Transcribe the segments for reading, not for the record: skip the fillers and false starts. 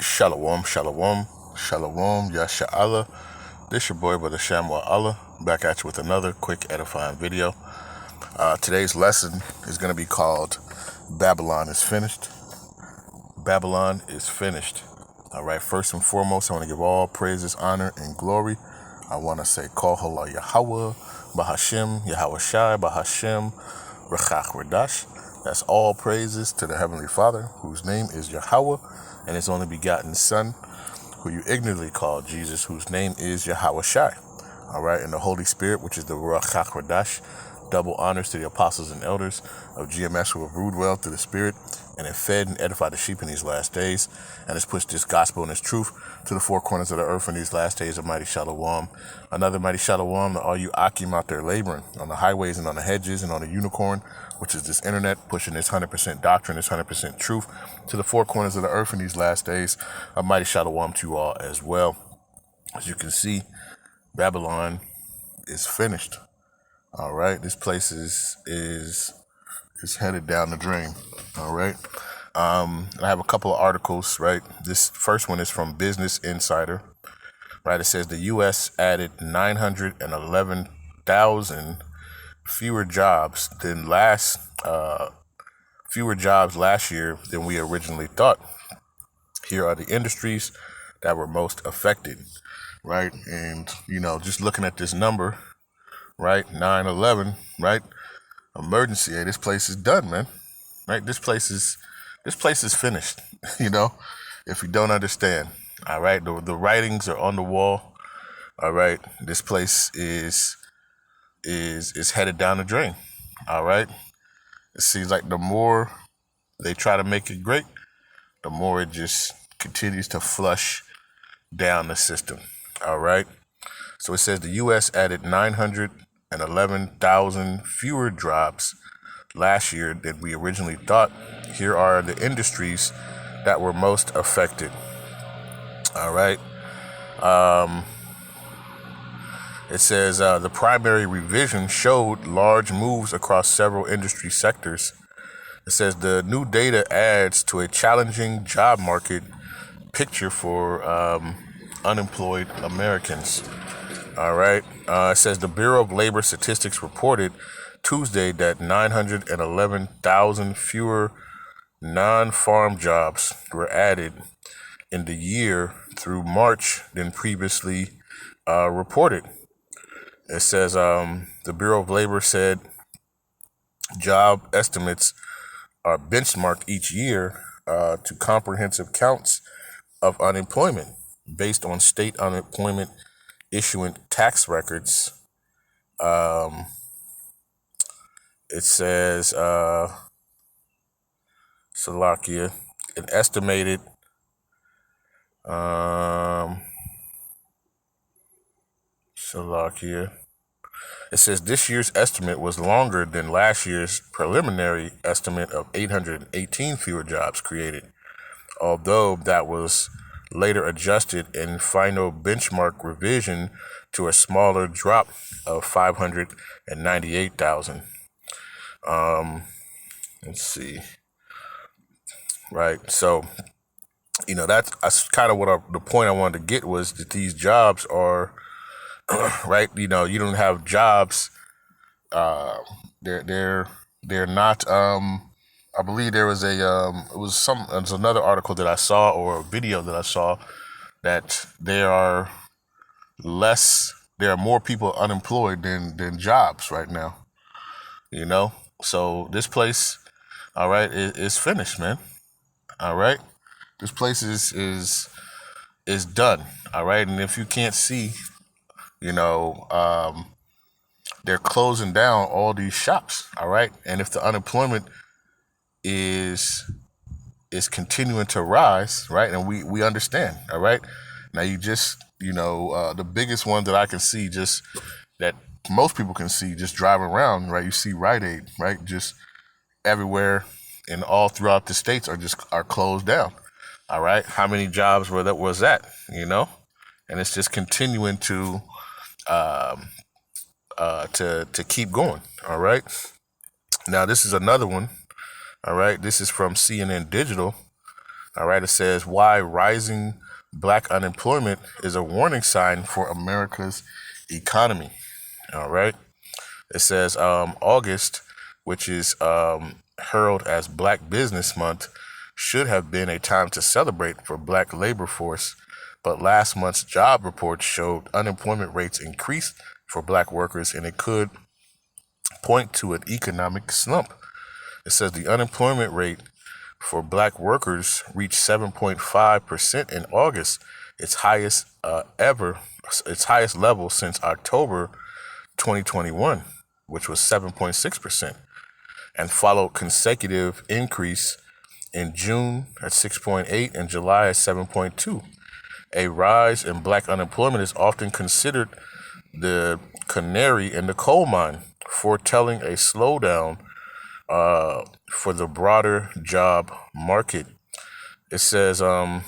Shalom, shalom, shalom, yasha'Allah. This your boy, Brother Shamwa Allah, back at you with another quick edifying video. Today's lesson is going to be called Babylon is Finished. Babylon is finished. All right, first and foremost, I want to give all praises, honor, and glory. I want to say, call Halal Yahawah, Bahasham, Yahawashi, Bahasham, Qadash. That's all praises to the Heavenly Father, whose name is Yahawah, and his only begotten Son, who you ignorantly call Jesus, whose name is Yahawashi. All right, and the Holy Spirit, which is the Rawchaa, double honors to the apostles and elders of GMS who have ruled well through the Spirit and have fed and edified the sheep in these last days, and has pushed this gospel and this truth to the four corners of the earth in these last days of mighty shalom. Another mighty shalom to all you Akim out there laboring on the highways and on the hedges and on the unicorn, which is this internet, pushing this 100% doctrine, this 100% truth to the four corners of the earth in these last days. A mighty shalom to you all as well. As you can see, Babylon is finished. All right, this place is headed down the drain. All right, I have a couple of articles. Right, this first one is from Business Insider. Right, it says the U.S. added 911,000 fewer jobs last year than we originally thought. Here are the industries that were most affected. Right, and just looking at this number. Right, 9/11, right? Emergency. Hey, this place is done, man. Right, this place is finished. If you don't understand, all right. The writings are on the wall. All right, this place is headed down the drain. All right. It seems like the more they try to make it great, the more it just continues to flush down the system. All right. So it says the U.S. added 911,000 fewer jobs last year than we originally thought. Here are the industries that were most affected. All right. It says the primary revision showed large moves across several industry sectors. It says the new data adds to a challenging job market picture for unemployed Americans. All right. It says the Bureau of Labor Statistics reported Tuesday that 911,000 fewer non-farm jobs were added in the year through March than previously reported. It says the Bureau of Labor said job estimates are benchmarked each year to comprehensive counts of unemployment based on state unemployment issuing tax records. It says Slovakia, an estimated Slovakia. It says this year's estimate was longer than last year's preliminary estimate of 818 fewer jobs created, although that was later adjusted in final benchmark revision to a smaller drop of 598,000. Let's see. Right. So, that's kind of what the point I wanted to get was that these jobs are right. You don't have jobs. They're not. I believe there was there's another article that I saw or a video that I saw that there are more people unemployed than jobs right now. So this place, all right, is finished, man. All right, this place is done. All right, and if you can't see, they're closing down all these shops. All right, and if the unemployment is continuing to rise, right, and we understand. All right, now you just the biggest one that I can see, just that most people can see, just driving around, right? You see Rite Aid, right, just everywhere and all throughout the states are closed down. All right, how many jobs was that? And it's just continuing to keep going. All right. Now this is another one. All right, this is from CNN Digital. All right, it says why rising black unemployment is a warning sign for America's economy. All right, it says August, which is heralded as Black Business Month, should have been a time to celebrate for black labor force, but last month's job report showed unemployment rates increased for black workers, and it could point to an economic slump. It says the unemployment rate for black workers reached 7.5% in August, its highest its highest level since October 2021, which was 7.6%, and followed consecutive increase in June at 6.8 and July at 7.2. A rise in black unemployment is often considered the canary in the coal mine, foretelling a slowdown for the broader job market. It says the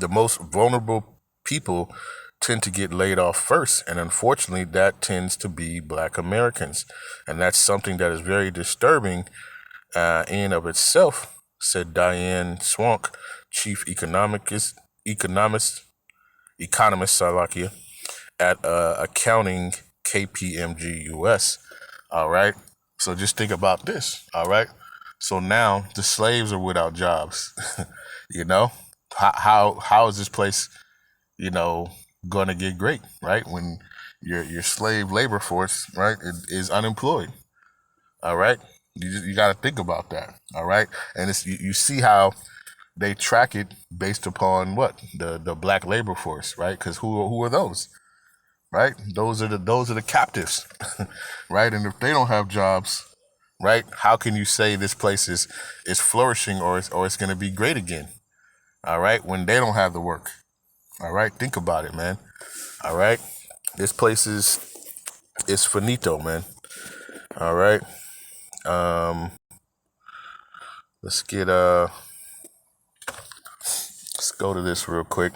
most vulnerable people tend to get laid off first, and unfortunately that tends to be black Americans, and that's something that is very disturbing in of itself, said Diane Swank, chief economist Salakia, at accounting KPMG US. All right, so just think about this. All right, so now the slaves are without jobs. You know, how is this place, going to get great, right? When your slave labor force, right, is unemployed. All right, you got to think about that. All right, and it's you see how they track it based upon what the black labor force, right? Because who are those, right? Those are the captives, right? And if they don't have jobs, right, how can you say this place is flourishing or it's going to be great again? All right, when they don't have the work. All right, think about it, man. All right, this place is finito, man. All right, let's go to this real quick.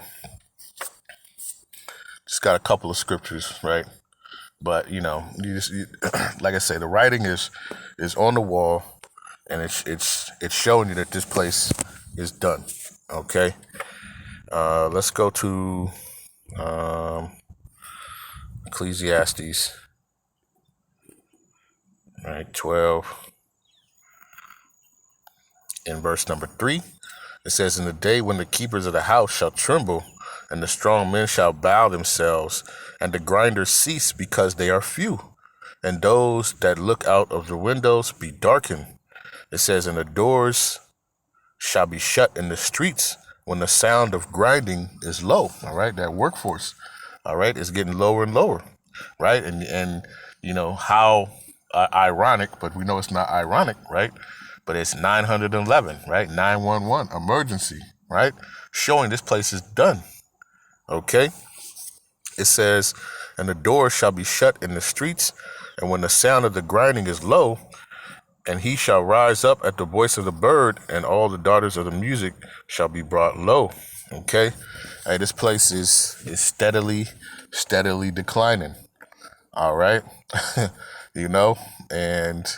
Just got a couple of scriptures, right? But you like I say, the writing is on the wall, and it's showing you that this place is done. Okay, let's go to Ecclesiastes, right, 12, in verse number 3. It says, "In the day when the keepers of the house shall tremble, and the strong men shall bow themselves, and the grinders cease because they are few, and those that look out of the windows be darkened." It says, "And the doors shall be shut in the streets when the sound of grinding is low." All right, that workforce, all right, is getting lower and lower, right? And how ironic, but we know it's not ironic, right? But it's 911, right? 911, emergency, right? Showing this place is done. Okay. It says, "And the doors shall be shut in the streets, and when the sound of the grinding is low, and he shall rise up at the voice of the bird, and all the daughters of the music shall be brought low." Okay. Hey, this place is steadily declining. All right. And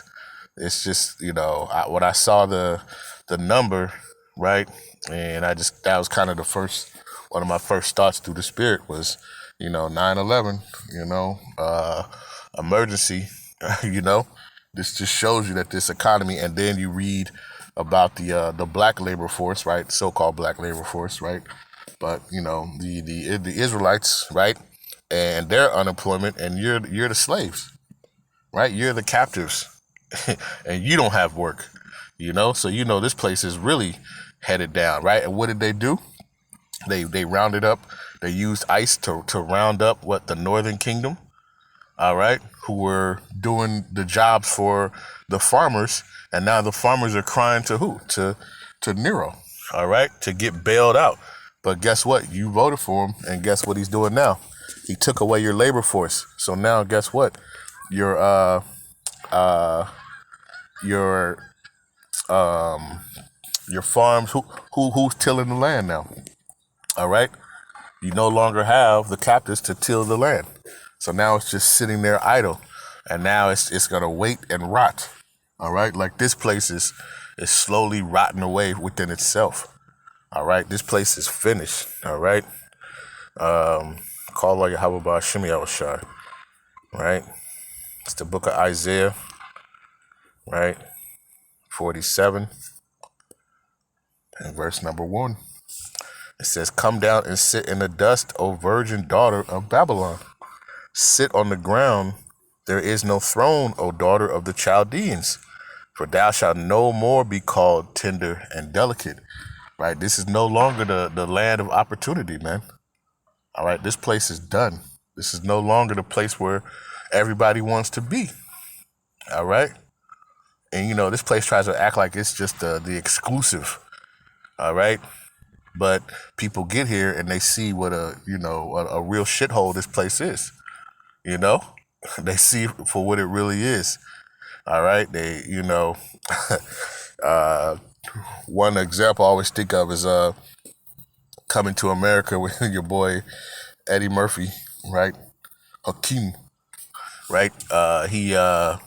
it's just, when I saw the number, right, and that was kind of one of my first thoughts through the spirit was, 9/11, emergency, this just shows you that this economy, and then you read about the black labor force, right, so-called black labor force, right, but the Israelites, right, and their unemployment, and you're the slaves, right, you're the captives. And you don't have work, so this place is really headed down, right? And what did they do? They rounded up, they used ICE to round up the Northern Kingdom, all right, who were doing the jobs for the farmers, and now the farmers are crying to who? To Nero, all right, to get bailed out. But guess what? You voted for him, and guess what he's doing now? He took away your labor force. So now guess what? Your farms, who's tilling the land now? All right, you no longer have the captives to till the land, so now it's just sitting there idle, and now it's gonna wait and rot. All right, like this place is slowly rotting away within itself. All right, this place is finished. All right, call on Yahawah Bahasham Yahawashi. Right, it's the book of Isaiah. Right, 47 and verse number 1. It says, "Come down and sit in the dust, O virgin daughter of Babylon. Sit on the ground. There is no throne, O daughter of the Chaldeans. For thou shalt no more be called tender and delicate." Right? This is no longer the land of opportunity, man. All right? This place is done. This is no longer the place where everybody wants to be. All right? And, you know, this place tries to act like it's just the exclusive. All right? But people get here and they see what a real shithole this place is. You know? They see for what it really is. All right? They, one example I always think of is Coming to America with your boy Eddie Murphy, right? Hakeem, right? He was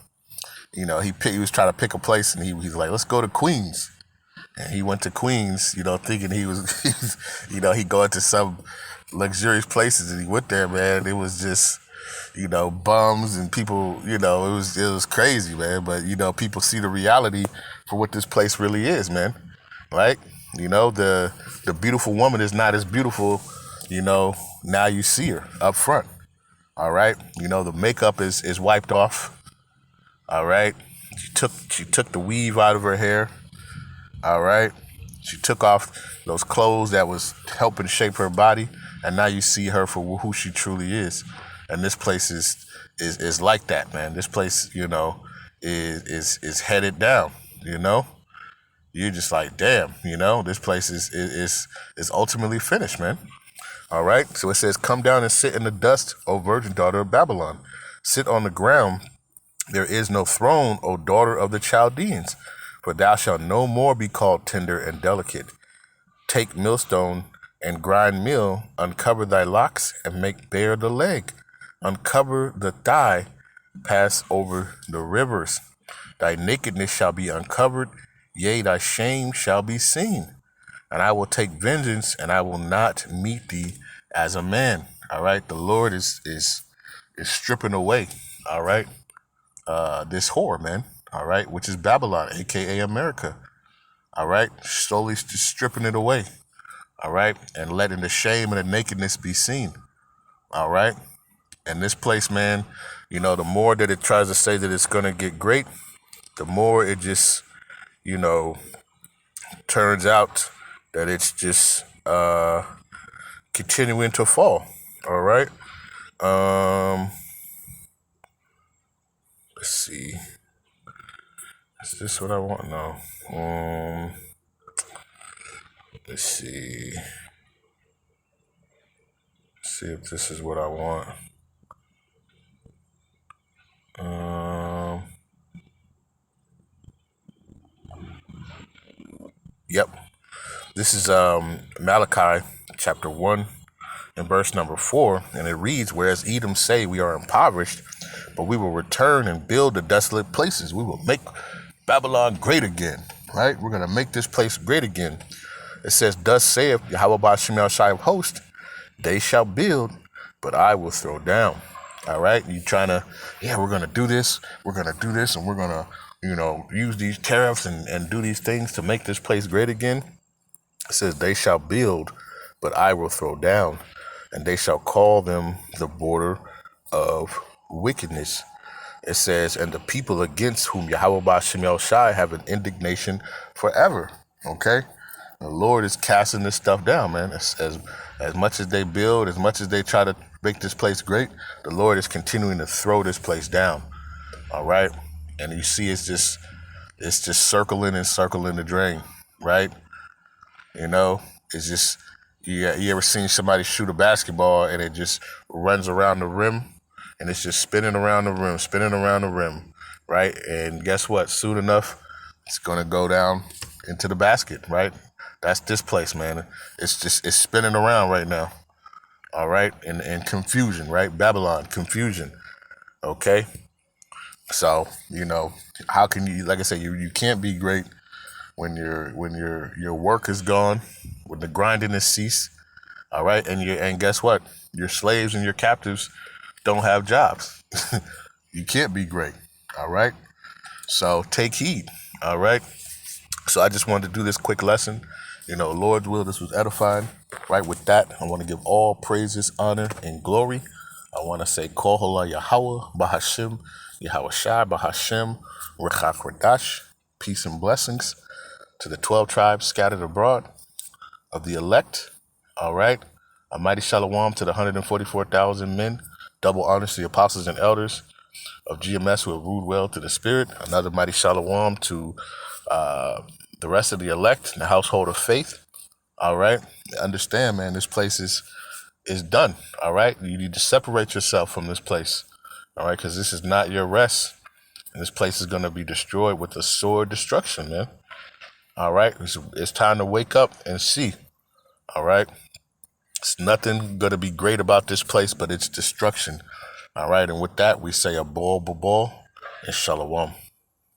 trying to pick a place, and he's like, "Let's go to Queens." And he went to Queens, thinking he'd go into some luxurious places, and he went there, man. It was just, bums and people, it was crazy, man. But, people see the reality for what this place really is, man. Right? The beautiful woman is not as beautiful, now you see her up front. All right? The makeup is wiped off. All right? She took the weave out of her hair. All right? She took off those clothes that was helping shape her body, and now you see her for who she truly is. And this place is like that, man. This place, is headed down, You're just like, damn, this place is ultimately finished, man. All right? So it says, "Come down and sit in the dust, O virgin daughter of Babylon. Sit on the ground. There is no throne, O daughter of the Chaldeans. For thou shalt no more be called tender and delicate. Take millstone and grind meal, uncover thy locks and make bare the leg. Uncover the thigh, pass over the rivers. Thy nakedness shall be uncovered, yea, thy shame shall be seen. And I will take vengeance, and I will not meet thee as a man." All right, the Lord is stripping away, all right, this whore, man, all right, which is Babylon, aka America, all right, slowly just stripping it away, all right, and letting the shame and the nakedness be seen, all right. And this place, man, the more that it tries to say that it's gonna get great, the more it just, turns out that it's just continuing to fall. All right. Let's see. Is this what I want? No. Let's see. See if this is what I want. Yep. This is Malachi chapter 1 and verse number 4, and it reads, "Whereas Edom say, we are impoverished, but we will return and build the desolate places. We will make Babylon great again." Right? We're going to make this place great again. It says, "Thus saith Yahawah Bahasham of hosts, they shall build, but I will throw down." All right? You trying to, we're going to do this, and we're going to, use these tariffs and do these things to make this place great again. It says, "They shall build, but I will throw down, and they shall call them the border of wickedness." It says, "And the people against whom Yahawah Bahasham have an indignation forever." Okay? The Lord is casting this stuff down, man. As much as they build, as much as they try to make this place great, the Lord is continuing to throw this place down. All right? And you see it's just circling and circling the drain, right? It's just, you ever seen somebody shoot a basketball and it just runs around the rim and it's just spinning around the rim, right? And guess what? Soon enough, it's going to go down into the basket, right? That's this place, man. It's spinning around right now, all right? And confusion, right? Babylon, confusion, okay? So, how can you, like I said, you can't be great when your work is gone, when the grinding is ceased, all right, and guess what? Your slaves and your captives don't have jobs. You can't be great, all right? So take heed, all right? So I just wanted to do this quick lesson. Lord's will, this was edifying. Right with that, I want to give all praises, honor, and glory. I want to say, Kol Halal Yahawah, Bahasham, Yahawashi, Bahasham, Qadash, peace and blessings to the 12 tribes scattered abroad of the elect. All right. A mighty shalom to the 144,000 men. Double honors to the apostles and elders of GMS who have ruled well to the spirit. Another mighty shalom to the rest of the elect in the household of faith. All right. Understand, man, this place is done. All right. You need to separate yourself from this place. All right. Because this is not your rest. And this place is going to be destroyed with a sword destruction, man. All right. It's time to wake up and see. All right. It's nothing going to be great about this place, but it's destruction. All right. And with that, we say a ball, and shalom.